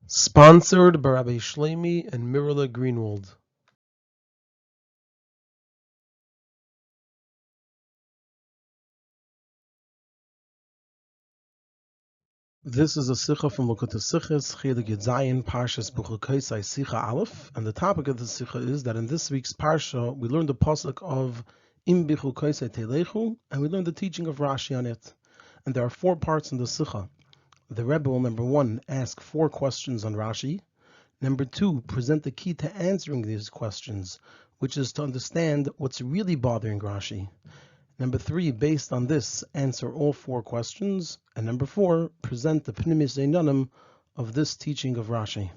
Sponsored by Rabbi Shlomi and Mirala Greenwald. This is a Sikha from Lakuta Sikhas, Chelik Yedzayin, Parshas Bechukosai Sikha Aleph, and the topic of the Sikha is that in this week's Parsha, we learned the pasuk of Im Bechukosai Telechu, and we learned the teaching of Rashi on it. And there are four parts in the Sikha. The Rebbe will, number one, ask four questions on Rashi. Number two, present the key to answering these questions, which is to understand what's really bothering Rashi. Number three, based on this, answer all four questions. And number four, present the Pnimis Einanim of this teaching of Rashi.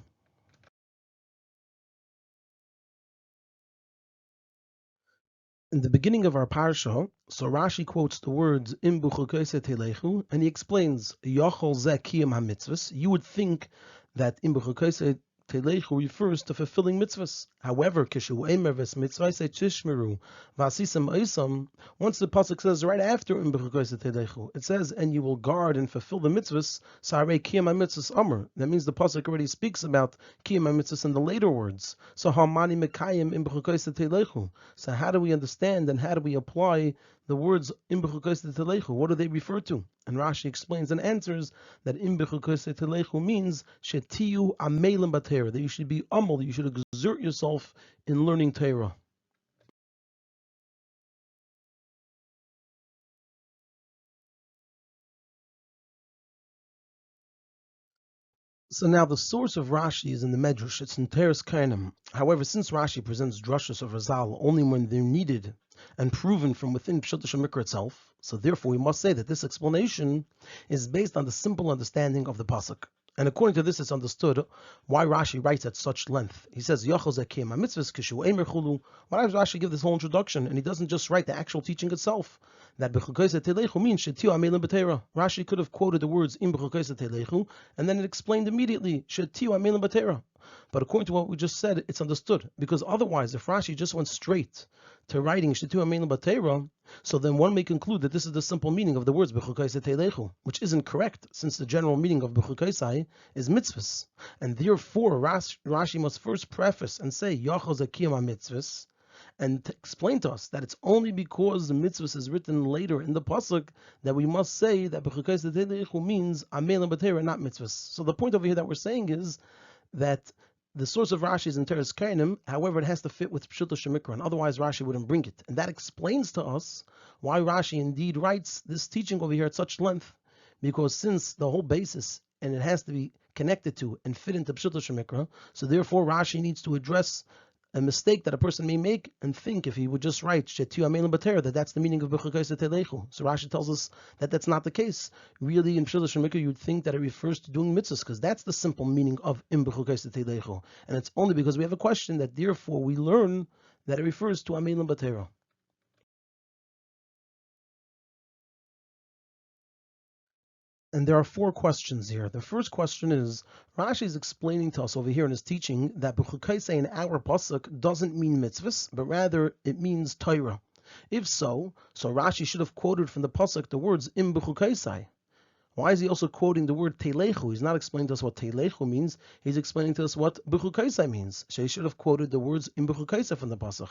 In the beginning of our parsha, so Rashi quotes the words Im Bechukosai Telechu, and he explains Yochol Zeh Kiyam HaMitzvahs. You would think that Im Bechukosai Telechu refers to fulfilling mitzvahs. However, Kishu Emer Ves Mitzvahsei Tishmeru Vasisam Oisam. Once the pasuk says right after Im Bechukosai Telechu, it says, and you will guard and fulfill the mitzvahs. Sarei Kiyam HaMitzvahs Amr. That means the pasuk already speaks about Kiyam HaMitzvahs in the later words. So Hamani Mekayim Im Bechukosai Telechu. So how do we understand and how do we apply the words Im Bechukosai Telechu? What do they refer to? And Rashi explains and answers that Im Bechukosai Telechu means Shetiyu Amelim Batera, that you should be amal, you should exert yourself in learning Torah. So now the source of Rashi is in the Medrash. It's in Teres Kainim. However, since Rashi presents drashos of Razal only when they're needed and proven from within Pshat Shemikra itself, so therefore we must say that this explanation is based on the simple understanding of the pasuk. And according to this, it's understood why Rashi writes at such length. He says, Why does Rashi give this whole introduction? And he doesn't just write the actual teaching itself. That Bechukosai means Shetiu Amelim B'Teira. Rashi could have quoted the words Im Bechukosai Telechu, and then it explained immediately Shetiu Amelim B'Teira. But according to what we just said, it's understood. Because otherwise, if Rashi just went straight to writing Shetiu Amelim B'Teira, so then one may conclude that this is the simple meaning of the words Bechukosai Telechu, which isn't correct, since the general meaning of Bechukosai is mitzvahs. And therefore, Rashi must first preface and say Yachol Zakiyam mitzvahs, and to explain to us that it's only because the mitzvahs is written later in the pasuk that we must say that Bechukosai Telechu means Amelim B'Teira, not mitzvahs. So the point over here that we're saying is that the source of Rashi is in Teres Kainim, however, it has to fit with Pshuto Shemikra, otherwise Rashi wouldn't bring it. And that explains to us why Rashi indeed writes this teaching over here at such length, because since the whole basis, and it has to be connected to and fit into Pshuto Shemikra, so therefore Rashi needs to address a mistake that a person may make and think if he would just write Shetiu Amelim B'Teira that that's the meaning of Bechukosai Telechu. So Rashi tells us that that's not the case. Really, in Pshuto Shemikra, you'd think that it refers to doing mitzvahs because that's the simple meaning of Im Bechukosai Telechu, and it's only because we have a question that therefore we learn that it refers to Amelim B'Teira. And there are four questions here. The first question is, Rashi is explaining to us over here in his teaching that Bechukosai in our pasuk doesn't mean mitzvahs, but rather it means Torah. If so Rashi should have quoted from the pasuk the words Im Bechukosai. Why is he also quoting the word Telechu? He's not explaining to us what Telechu means. He's explaining to us what Bechukosai means. So he should have quoted the words Im Bechukosai from the pasuk.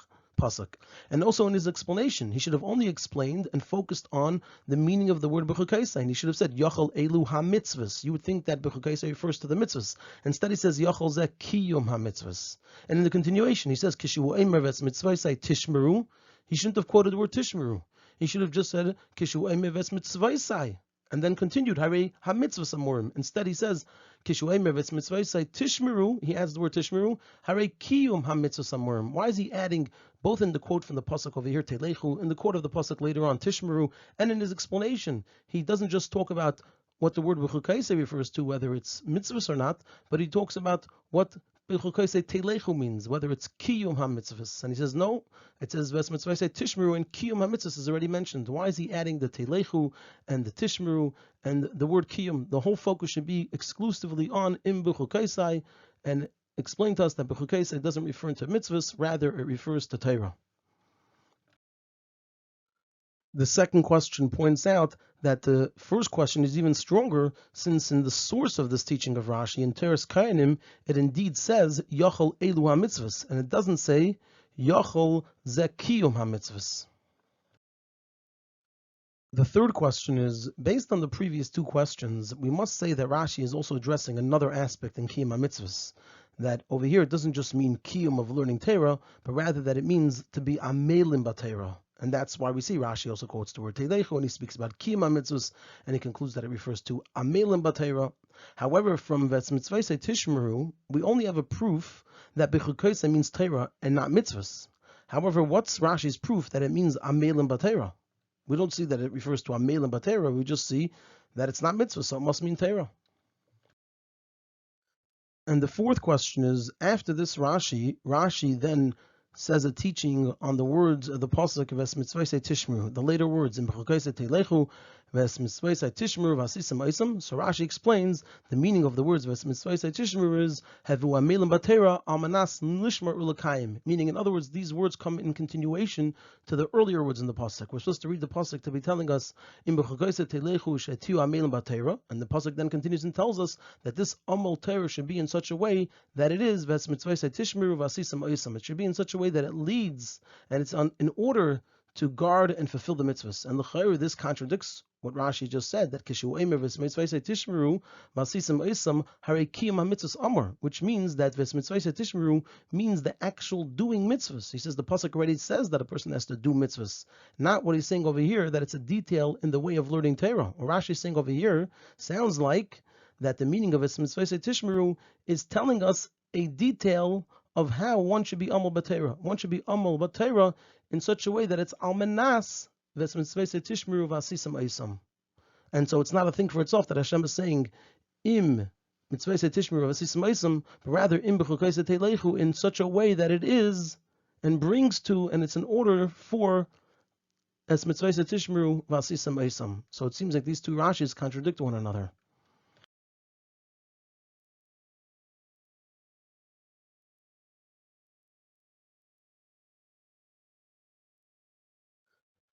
And also in his explanation, he should have only explained and focused on the meaning of the word Bechukosai. And he should have said Yachol Elu HaMitzvahs. You would think that Bechukosai refers to the mitzvahs. Instead he says Yachol Zeh Kiyum HaMitzvahs. And in the continuation he says Kishu Eimer Ves Mitzvahsei Tishmeru. He shouldn't have quoted the word Tishmeru. He should have just said Kishu Eimer Ves Mitzvahsei, and then continued Hare HaMitzvahs Amorim. Instead he says Kishu Eimer Ves Mitzvahsei Tishmeru. He adds the word Tishmeru. Hare Kiyum HaMitzvahs Amorim. Why is he adding both in the quote from the pasuk over here Telechu, in the quote of the pasuk later on Tishmeru, and in his explanation he doesn't just talk about what the word Bechukosai refers to, whether it's mitzvahs or not, but he talks about what Bechukosai Telechu means, whether it's Kiyum HaMitzvahs. And he says no, it says Ves Mitzvahsei Tishmeru, and Kiyum HaMitzvahs is already mentioned. Why is he adding the Telechu and the Tishmeru and the word Kiyum? The whole focus should be exclusively on Im Bechukosai, and explain to us that Bechukosai doesn't refer to mitzvahs, rather it refers to Torah. The second question points out that the first question is even stronger, since in the source of this teaching of Rashi, in Teres Kainim, it indeed says Yachol Elu HaMitzvahs, and it doesn't say Yachol Zekiyum HaMitzvahs. The third question is, based on the previous two questions, we must say that Rashi is also addressing another aspect in Kiyum HaMitzvahs, that over here it doesn't just mean Kiyum of learning Torah, but rather that it means to be Amelim B'Torah. And that's why we see Rashi also quotes the word Teilechu when he speaks about Kiyum HaMitzvahs, and he concludes that it refers to Amelim B'Torah. However, from Ves Mitzvosai Tishmeru, we only have a proof that Bechukosai means Torah and not mitzvahs. However, what's Rashi's proof that it means Amelim B'Torah? We don't see that it refers to Amelim B'Torah, we just see that it's not mitzvah, so it must mean Torah. And the fourth question is, after this Rashi then says a teaching on the words of the pasuk of Es Mitzvosai Tishmeru, the later words in Bechukosai Teilechu, Ves Mitzvosai Tishmeru Vasisam Oisam. So Rashi explains the meaning of the words Ves Mitzvosai Tishmeru is Hevu Amelim B'Torah Almanas Nishmar Ulakayim, meaning in other words these words come in continuation to the earlier words in the pasuk. We're supposed to read the pasuk to be telling us in Bechukosai Teilechu Shetiu Amelim B'Torah, and the pasuk then continues and tells us that this Amal Torah should be in such a way that it is Ves Mitzvosai Tishmeru Vasisam Oisam. It should be in such a way that it leads and it's in order to guard and fulfill the mitzvahs. And l'chayr, this contradicts what Rashi just said, that kishu emer v'smitzvosai tishmeru masisim oisam harei kiyum hamitzvos amor, which means that v'smitzvosai tishmeru means the actual doing mitzvahs. He says the pasuk already says that a person has to do mitzvahs, not what he's saying over here, that it's a detail in the way of learning Torah. What Rashi is saying over here sounds like that the meaning of v'smitzvosai tishmeru is telling us a detail of how one should be amal b'Torah. One should be amal b'Torah in such a way that it's almanas v'smitzvosai tishmeru v'asisam oisam. And so it's not a thing for itself that Hashem is saying im mitzvosai tishmeru v'asisam oisam, but rather im b'chukosai teilechu in such a way that it is and brings to, and it's in order for es mitzvosai tishmeru v'asisam oisam. So it seems like these two Rashis contradict one another.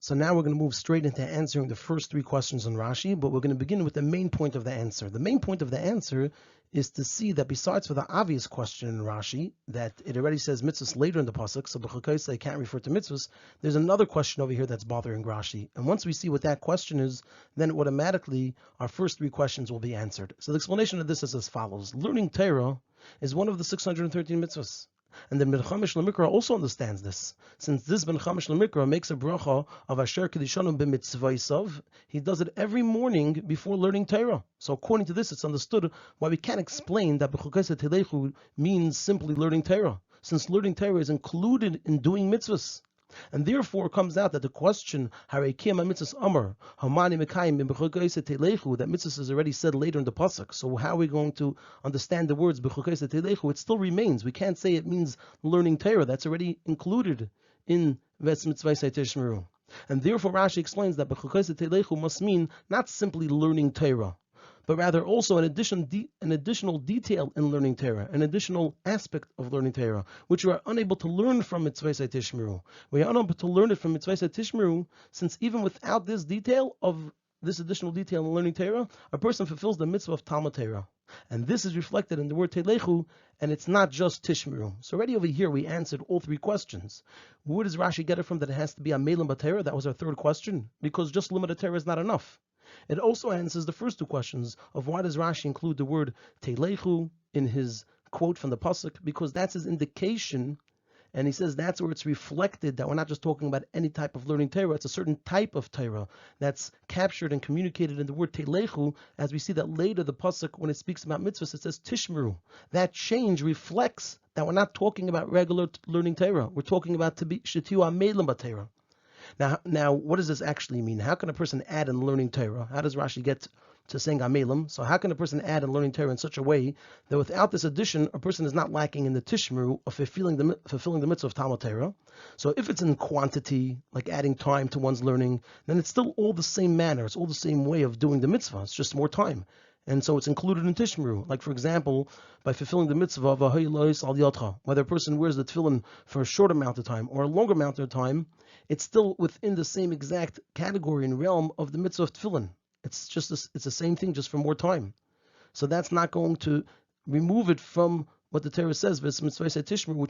So now we're going to move straight into answering the first three questions on Rashi, but we're going to begin with the main point of the answer. The main point of the answer is to see that besides for the obvious question in Rashi, that it already says mitzvahs later in the pasuk, so b'chukosai can't refer to mitzvahs, there's another question over here that's bothering Rashi. And once we see what that question is, then automatically our first three questions will be answered. So the explanation of this is as follows. Learning Torah is one of the 613 mitzvahs. And the Ben Chamish Lemikra also understands this. Since this Ben Chamish Lemikra makes a bracha of Asher Kedishanu b'mitzvaysav, he does it every morning before learning Torah. So according to this, it's understood why we can't explain that Bechukosai Teilechu means simply learning Torah, since learning Torah is included in doing mitzvahs. And therefore it comes out that the question Harei Kiyum HaMitzvos Amar Hamani Mekayim B'Chukosai Teilechu, that mitzvahs is already said later in the pasuk. So how are we going to understand the words B'Chukosai Teilechu? It still remains. We can't say it means learning Torah. That's already included in Ves Mitzvosai Tishmeru. And therefore Rashi explains that B'Chukosai Teilechu must mean not simply learning Torah, but rather also an additional detail in learning Torah, an additional aspect of learning Torah, which we are unable to learn from Mitzvosai Tishmeru. We are unable to learn it from Mitzvosai Tishmeru, since even without this detail of this additional detail in learning Torah, a person fulfills the mitzvah of Talmud Torah. And this is reflected in the word Teilechu, and it's not just Tishmeru. So already over here we answered all three questions. Where does Rashi get it from that it has to be a Amelim B'Torah? That was our third question, because just Limud Torah is not enough. It also answers the first two questions of why does Rashi include the word Teilechu in his quote from the pasuk, because that's his indication, and he says that's where it's reflected that we're not just talking about any type of learning Torah, it's a certain type of Torah that's captured and communicated in the word Teilechu, as we see that later the pasuk, when it speaks about mitzvahs, it says Tishmeru. That change reflects that we're not talking about regular learning Torah, we're talking about to be Shetiu Amelim B'Torah. Now, what does this actually mean? How can a person add in learning Torah? How does Rashi get to saying Amelim? So how can a person add in learning Torah in such a way that without this addition, a person is not lacking in the Tishmeru of fulfilling the mitzvah of Talmud Torah? So if it's in quantity, like adding time to one's learning, then it's still all the same manner. It's all the same way of doing the mitzvah. It's just more time. And so it's included in Tishmeru. Like, for example, by fulfilling the mitzvah of a Haylois al Yotcha, whether a person wears the tefillin for a short amount of time or a longer amount of time, it's still within the same exact category and realm of the mitzvah of tefillin. It's the same thing, just for more time. So that's not going to remove it from what the Torah says, which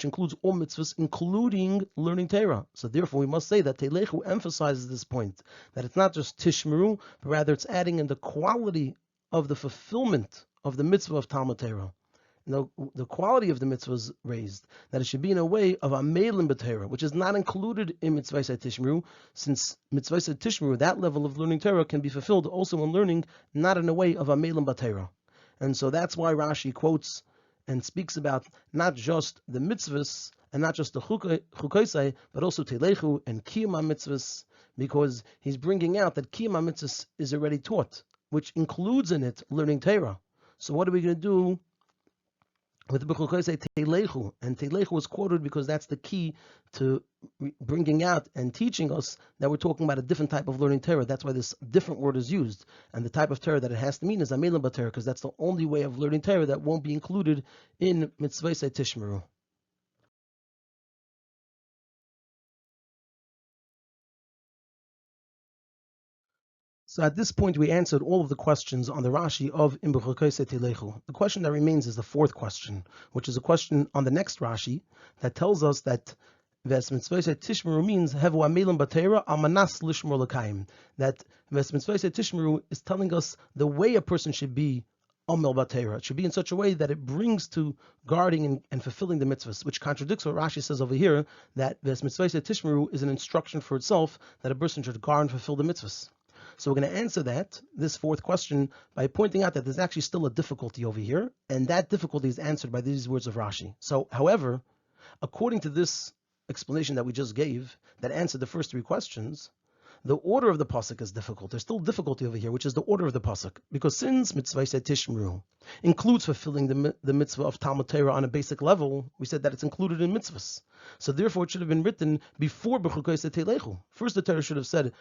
includes all mitzvahs, including learning Torah. So therefore, we must say that Telechu emphasizes this point, that it's not just Tishmeru, but rather it's adding in the quality of the fulfillment of the mitzvah of Talmud Torah. The quality of the mitzvah is raised, that it should be in a way of Amelim B'Torah, which is not included in Mitzvah Tishmeru, since Mitzvah Tishmeru, that level of learning Torah, can be fulfilled also in learning, not in a way of Amelim B'Torah. And so that's why Rashi quotes and speaks about not just the mitzvahs and not just the Bechukosai, but also Telechu and Kiyum mitzvahs, because he's bringing out that Kiyum mitzvahs is already taught, which includes in it learning Torah. So what are we going to do with the Bechukosai Telechu? And Telechu is quoted because that's the key to bringing out and teaching us that we're talking about a different type of learning Torah. That's why this different word is used. And the type of Torah that it has to mean is Amelim B'Torah, because that's the only way of learning Torah that won't be included in Mitzvah Tishmeru. So at this point, we answered all of the questions on the Rashi of Im Bechukosai Telechu. The question that remains is the fourth question, which is a question on the next Rashi that tells us that Ves Mitzvah Tishmeru means Hevu Amelim B'Torah Amanas Lishmor L'Kayim. That Ves Mitzvah Tishmeru is telling us the way a person should be Amel B'Torah. It should be in such a way that it brings to guarding and fulfilling the mitzvahs, which contradicts what Rashi says over here, that Ves Mitzvah Tishmeru is an instruction for itself, that a person should guard and fulfill the mitzvahs. So we're going to answer this fourth question, by pointing out that there's actually still a difficulty over here, and that difficulty is answered by these words of Rashi. So, however, according to this explanation that we just gave, that answered the first three questions, the order of the pasuk is difficult. There's still difficulty over here, which is the order of the pasuk, because since mitzvah tishmeru includes fulfilling the mitzvah of Talmud Torah on a basic level, we said that it's included in mitzvahs. So therefore, it should have been written before Bechukosai Telechu. First, the Torah should have said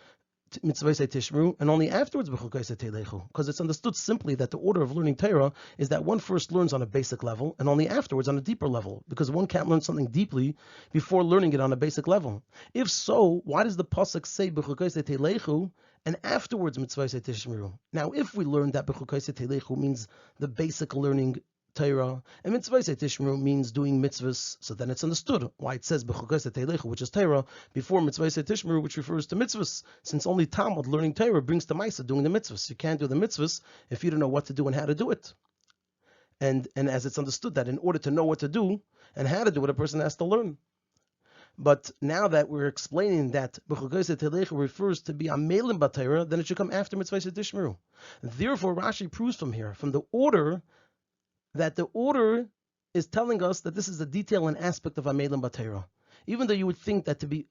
Mitzvah Tishmeru, and only afterwards Bechukosai Telechu, because it's understood simply that the order of learning Torah is that one first learns on a basic level, and only afterwards on a deeper level, because one can't learn something deeply before learning it on a basic level. If so, why does the pasuk say Bechukosai Telechu and afterwards Mitzvah Tishmeru? Now, if we learn that Bechukosai Telechu means the basic learning Torah, and Mitzvah Tishmeru means doing mitzvahs, so then it's understood why it says Bechukosai Telechu, which is Torah, before Mitzvah Tishmeru, which refers to mitzvahs, since only Talmud, learning Torah, brings to Maisa, doing the mitzvahs. You can't do the mitzvahs if you don't know what to do and how to do it. And as it's understood that in order to know what to do and how to do it, a person has to learn. But now that we're explaining that Bechukosai Telechu refers to be Amelim B'Torah, then it should come after Mitzvah Tishmeru. Therefore, Rashi proves from here, from the order, that the order is telling us that this is a detail and aspect of Amelim B'Torah. Even though you would think that Amelim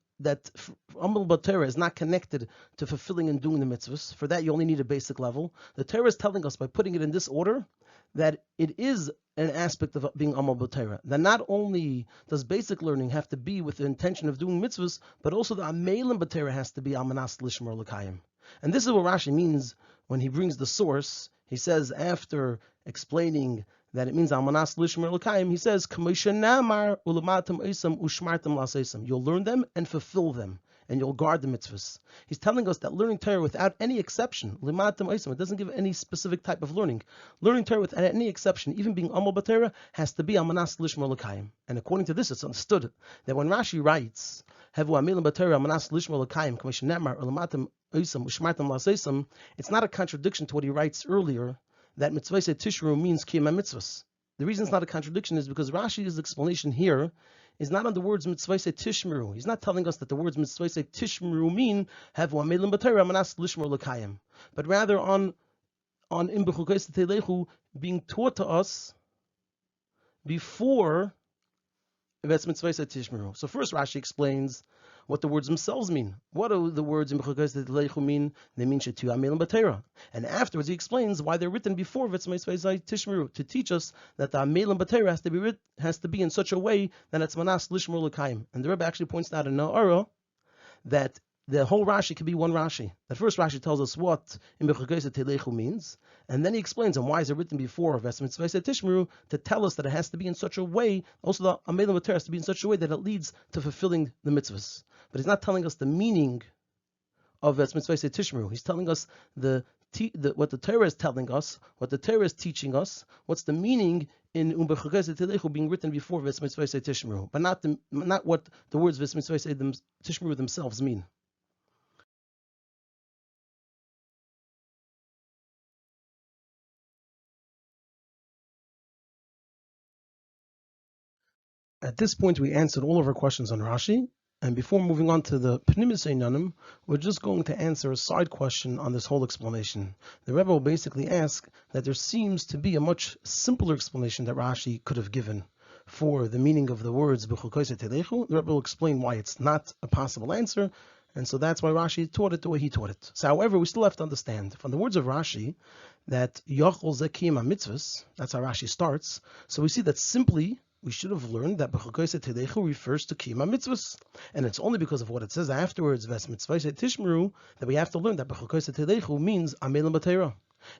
B'Torah is not connected to fulfilling and doing the mitzvahs, for that you only need a basic level, the Torah is telling us by putting it in this order that it is an aspect of being Amelim B'Torah. That not only does basic learning have to be with the intention of doing mitzvahs, but also the Amelim B'Torah has to be Amanas Lishmor L'Kayim. And this is what Rashi means when he brings the source. He says, after explaining that it means Almanas Lishmer L'Kayim, he says, you'll learn them and fulfill them, and you'll guard the mitzvahs. He's telling us that learning Torah without any exception, it doesn't give any specific type of learning. Learning Torah without any exception, even being Amal B'Torah, has to be Almanas Lishmer L'Kayim. And according to this, it's understood that when Rashi writes, Hevu Amelim B'Torah Almanas Lishmer L'Kayim, it's not a contradiction to what he writes earlier, that Mitzvah Tishmeru means Kiyam mitzvahs. The reason it's not a contradiction is because Rashi's explanation here is not on the words Mitzvah Tishmeru. He's not telling us that the words Mitzvah Tishmeru mean Hevu Amelim B'Torah Amanas Lishmor L'Kayim, but rather on Im Bechukosai Telechu being taught to us before Mitzvah Tishmeru. So first Rashi explains what the words themselves mean. What do the words in Bechukosai Telechu mean? They mean Shetu Amelim B'Torah. And afterwards he explains why they're written before Mitzvah Tishmeru, to teach us that the Amelim B'Torah has to be in such a way that it's Manas Lishmor L'Kayim. And the Rabbi actually points out in Na'ara that the whole Rashi could be one Rashi. The first Rashi tells us what in Bechukosai Telechu means, and then he explains and why is it written before Ves Mitzvah Tishmeru to tell us that it has to be in such a way, also the Amelim Mater has to be in such a way that it leads to fulfilling the mitzvahs. But he's not telling us the meaning of Ves Mitzvah Tishmeru. He's telling us what the Torah is telling us, what the Torah is teaching us, what's the meaning in Bechukosai Telechu being written before Ves Mitzvah Tishmeru, but not what the words Ves Mitzvah Tishmeru themselves mean. At this point, we answered all of our questions on Rashi, and before moving on to the Pnimis Einanim, we're just going to answer a side question on this whole explanation. The Rebbe will basically ask that there seems to be a much simpler explanation that Rashi could have given for the meaning of the words Bechukosai Telechu. The Rebbe will explain why it's not a possible answer, and so that's why Rashi taught it the way he taught it. So, however, we still have to understand from the words of Rashi that Yochol Zekim HaMitzvahs, that's how Rashi starts, so we see that simply we should have learned that Bechukosai Telechu refers to Kiyum HaMitzvahs. And it's only because of what it says afterwards, Ves Mitzvah Tishmeru, that we have to learn that Bechukosai Telechu means Amelim B'Torah.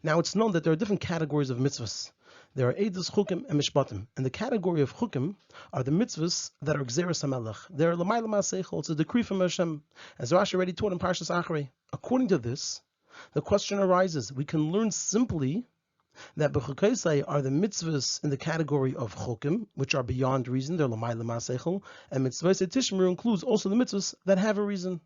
Now it's known that there are different categories of mitzvahs. There are Eidos, Chukim, and Mishpatim. And the category of Chukim are the mitzvahs that are Gzeres HaMelech. They're L'mayla Ma'aseichel, it's a decree from Hashem. As Rashi already taught in Parshas Acharei. According to this, the question arises, we can learn simply that Bechukosai are the mitzvahs in the category of Chukim, which are beyond reason, they're L'mayla Ma'aseichel, and Mitzvah Tishmeru includes also the mitzvahs that have a reason.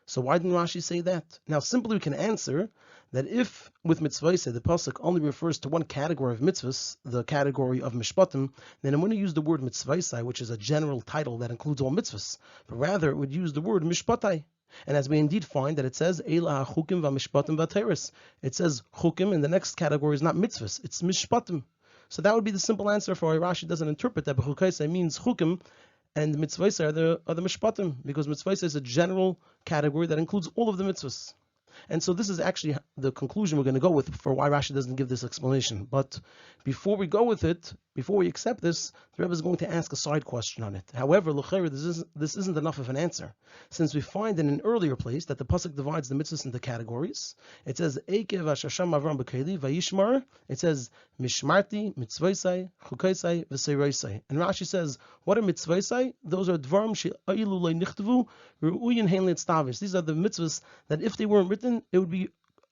So why didn't Rashi say that? Now simply we can answer that if with mitzvah the pasuk only refers to one category of mitzvahs, the category of mishpatim, then I'm going to use the word mitzvah, which is a general title that includes all mitzvahs, but rather it would use the word mishpatai. And as we indeed find that it says Eila chukim v'mishpatim v'teres, it says chukim, and the next category is not mitzvahs, it's mishpatim. So that would be the simple answer for why Rashi doesn't interpret that Bechukosai means chukim and mitzvahs are the mishpatim, because mitzvahs is a general category that includes all of the mitzvahs. And so this is actually the conclusion we're going to go with for why Rashi doesn't give this explanation. But before we go with it, before we accept this, the Rebbe is going to ask a side question on it. However, this isn't enough of an answer, since we find in an earlier place that the pasuk divides the mitzvahs into categories. It says Eikev Hashasham Avram B'Keli Vayishmar. It says Mishmarti, Mitzvosai, Chukosai, V'Seirosai. And Rashi says, what are Mitzvosai? Those are Dvarim She'ayilu Lo Nichtavu Ru'uyin Hein Litztavis. These are the mitzvahs that if they weren't written, it would be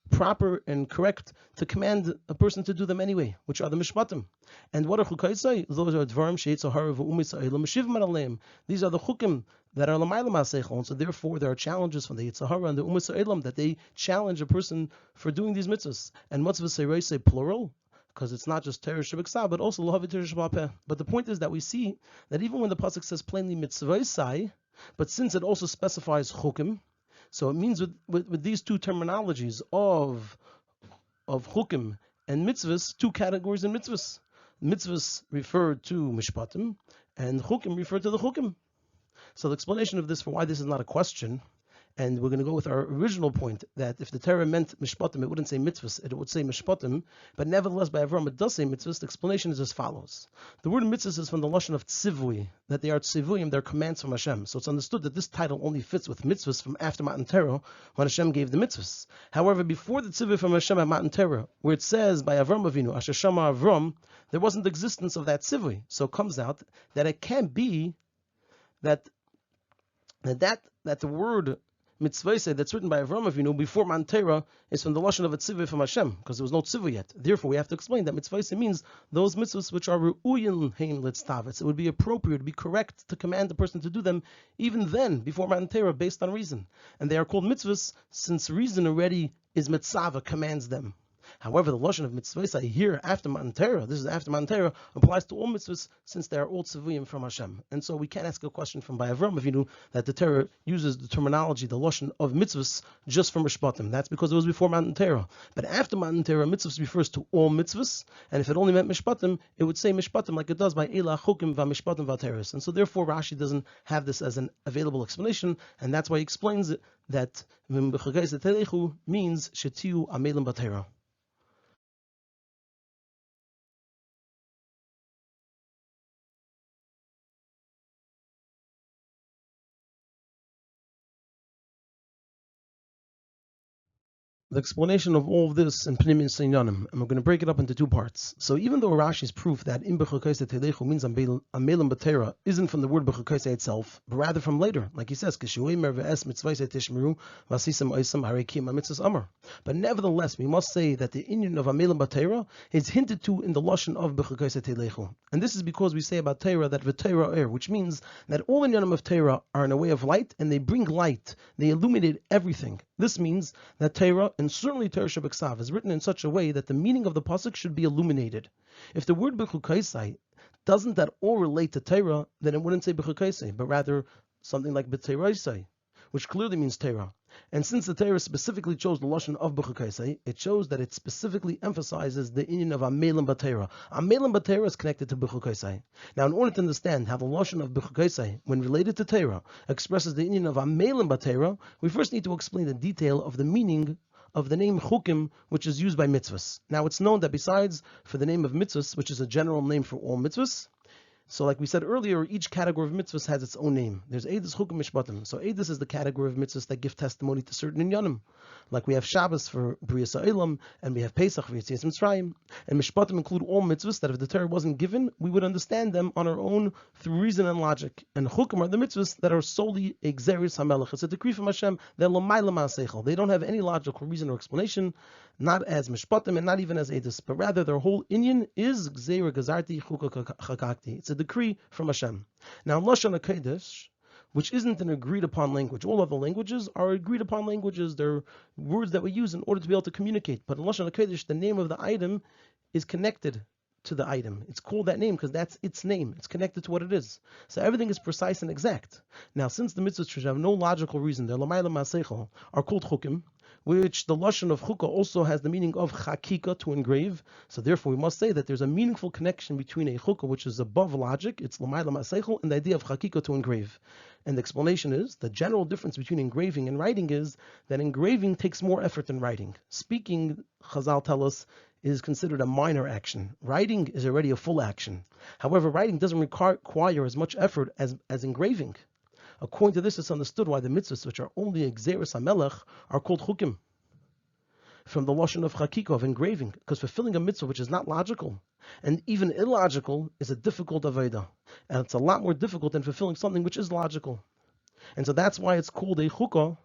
proper and correct to command a person to do them anyway, which are the mishpatim. And what are chukosai? Those are dvarim sheyitzahara v'umisa'elam shivman aleim. These are the chukim that are l'mayla ma'aseichel, and so therefore there are challenges from the yitzahara and the umisa'elam that they challenge a person for doing these mitzvahs. And what's v'seirosei plural? Because it's not just Torah Shebeksa, but also Lohavi Torah Shebapeh. But the point is that we see that even when the pasuk says plainly mitzvosai, but since it also specifies chukim, so it means with these two terminologies of chukim and mitzvahs, two categories in mitzvahs. Mitzvahs refer to mishpatim, and chukim refer to the chukim. So the explanation of this for why this is not a question, and we're going to go with our original point that if the Torah meant mishpatim, it wouldn't say mitzvahs, it would say mishpatim, but nevertheless by Avram it does say mitzvahs. The explanation is as follows. The word mitzvahs is from the lashon of tzivui, that they are tzivuyim, they're commands from Hashem. So it's understood that this title only fits with mitzvahs from after Matan Torah, when Hashem gave the mitzvahs. However, before the tzivui from Hashem at Matan Torah, where it says by Avram Avinu, Asher Shama Avram, there wasn't the existence of that tzivui. So it comes out that it can't be that the word mitzvah that's written by Avram Avinu before Matan Torah is from the lashon of a tzivui from Hashem, because there was no tzivui yet. Therefore, we have to explain that mitzvah means those mitzvahs which are ru'uyin hein litztavetz. It would be appropriate, it would be correct to command the person to do them even then, before Matan Torah, based on reason. And they are called mitzvahs since reason already is mitzvah, commands them. However, the lashon of mitzvah here after Matan Torah, this is after Matan Torah, applies to all mitzvahs since they are all tzivuyim from Hashem. And so we can't ask a question from by Avram Avinu that the Torah uses the terminology, the lashon of mitzvahs just from Mishpatim. That's because it was before Matan Torah. But after Matan Torah, mitzvahs refers to all mitzvahs, and if it only meant Mishpatim, it would say Mishpatim like it does by Eila Chukim va Mishpatim va Teres. And so therefore Rashi doesn't have this as an available explanation, and that's why he explains it that means Shetiu Amelim Batera. the explanation of all of this in Pnimis Sinyanim, and we're going to break it up into two parts. So even though Rashi's proof that in Bechukosai Telechu means Amelim Batera isn't from the word Bechukosai itself, but rather from later, like he says, but nevertheless, we must say that the inyan of Amelim Batera is hinted to in the lashon of Bechukosai Telechu, and this is because we say about Torah that V'Torah er, which means that all inyanim of Torah are in a way of light, and they bring light, they illuminate everything. This means that Torah, and certainly Torah Shabbat is written in such a way that the meaning of the pasuk should be illuminated. If the word Bechukosai doesn't at all relate to Torah, then it wouldn't say Bechukosai, but rather something like B'Teiraisai, which clearly means Torah. And since the Torah specifically chose the lashon of Bechukosai, it shows that it specifically emphasizes the inyan of Amelim Batera. Amelim Batera is connected to Bechukosai. Now, in order to understand how the lashon of Bechukosai, when related to Torah, expresses the inyan of Amelim Batera, we first need to explain the detail of the meaning of the name Chukim, which is used by mitzvahs. Now, it's known that besides for the name of mitzvahs, which is a general name for all mitzvahs, so like we said earlier, each category of mitzvahs has its own name. There's Eidus, Chukim, Mishpatim. So Eidus is the category of mitzvahs that give testimony to certain inyanim. Like we have Shabbos for B'riyas Ha'olam, and we have Pesach for Yetzias Mitzrayim. And Mishpatim include all mitzvahs that if the Torah wasn't given, we would understand them on our own through reason and logic. And Chukim are the mitzvahs that are solely Exeris HaMelech. It's a decree from Hashem. They're L'mayla Ma'aseichel. They don't have any logical reason or explanation, not as Mishpatim and not even as Eidus, but rather their whole inyan is Gzeira Gazarti Chukah Chakakti. It's a decree from Hashem. Now, in Lashon HaKodesh, which isn't an agreed upon language, all other languages are agreed upon languages. They're words that we use in order to be able to communicate. But in Lashon HaKodesh, the name of the item is connected to the item. It's called that name because that's its name. It's connected to what it is. So everything is precise and exact. Now, since the mitzvahs which have no logical reason, they're L'mayla Ma'aseichel, are called Chukim, which the lashon of chukah also has the meaning of chakika, to engrave. So therefore, we must say that there's a meaningful connection between a chukah, which is above logic, it's l'mayla ma'aseichel, and the idea of chakika, to engrave. And the explanation is the general difference between engraving and writing is that engraving takes more effort than writing. Speaking, Chazal tell us, is considered a minor action. Writing is already a full action. However, writing doesn't require as much effort as engraving. According to this, it's understood why the mitzvahs, which are only Exeris HaMelech, are called Chukim, from the lashon of Chakika, of engraving, because fulfilling a mitzvah which is not logical, and even illogical, is a difficult avodah. And it's a lot more difficult than fulfilling something which is logical. And so that's why it's called a Chukah,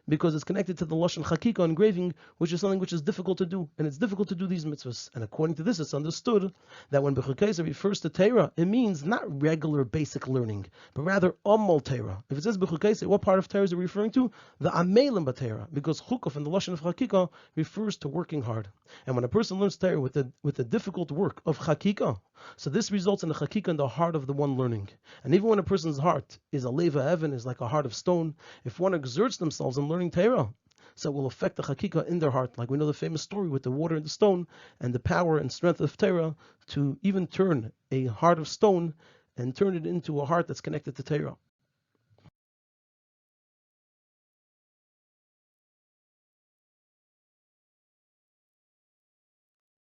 because it's connected to the lashon Chakika, engraving, which is something which is difficult to do, and it's difficult to do these mitzvahs. And according to this, it's understood that when Bechukosai refers to Torah, it means not regular basic learning, but rather Amal Torah. If it says Bechukosai, what part of Torah is it referring to? The Amelim B'Torah, because Chukah from the lashon of Chakika refers to working hard. And when a person learns Torah with the difficult work of Chakika, so this results in the Chakika in the heart of the one learning. And even when a person's heart is a leva heaven, is like a heart of stone, if one exerts themselves in learning Torah, so it will affect the Chakika in their heart. Like we know the famous story with the water and the stone, and the power and strength of Torah to even turn a heart of stone and turn it into a heart that's connected to Torah.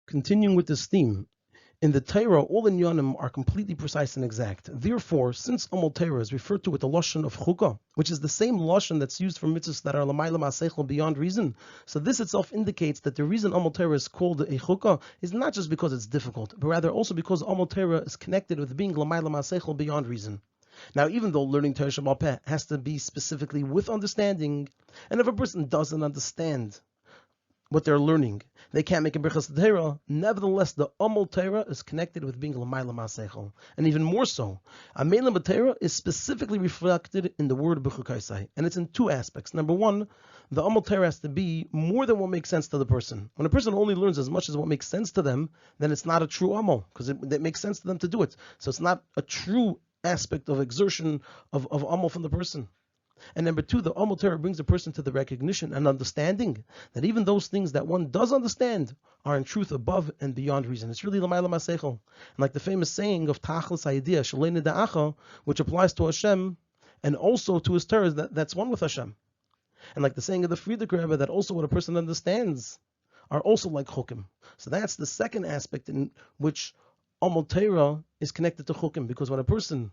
Continuing with this theme, in the Torah, all inyanim are completely precise and exact. Therefore, since Amal Torah is referred to with the lashon of chukah, which is the same lashon that's used for mitzvahs that are l'mayla ma'aseichel, beyond reason, so this itself indicates that the reason Amal Torah is called a chukah is not just because it's difficult, but rather also because Amal Torah is connected with being l'mayla ma'aseichel, beyond reason. Now, even though learning Torah Sheba'al Peh has to be specifically with understanding, and if a person doesn't understand what they're learning, they can't make a Birchas Torah. Nevertheless, the Amal Torah is connected with being L'mayla Ma'aseichel. And even more so, Amelim B'Torah is specifically reflected in the word Bechukosai. And it's in two aspects. Number one, the Amal Torah has to be more than what makes sense to the person. When a person only learns as much as what makes sense to them, then it's not a true Amal, because it makes sense to them to do it. So it's not a true aspect of exertion of Amal from the person. And number two, the Amal Torah brings a person to the recognition and understanding that even those things that one does understand are in truth above and beyond reason. It's really l'mayla ma'aseichel. And like the famous saying of Tachlis Hayidiyah, Shalei Nida'acha, which applies to Hashem and also to his Torah, that's one with Hashem. And like the saying of the Frierdiker Rebbe, that also what a person understands are also like chukim. So that's the second aspect in which Amal Torah is connected to chukim, because when a person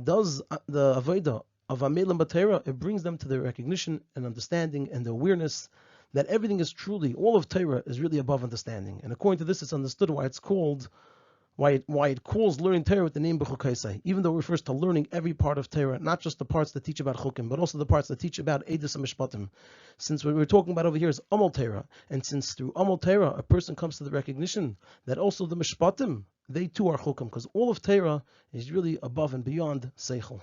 does the avodah of Amelim B'Torah, it brings them to the recognition and understanding and the awareness that everything is truly, all of Torah is really above understanding. And according to this, it's understood why it's called, why it calls learning Torah with the name Bechukosai, even though it refers to learning every part of Torah, not just the parts that teach about Chukim, but also the parts that teach about Edus and Mishpatim. Since what we're talking about over here is Amal Torah, and since through Amal Torah a person comes to the recognition that also the Mishpatim, they too are Chukim, because all of Torah is really above and beyond Seichel.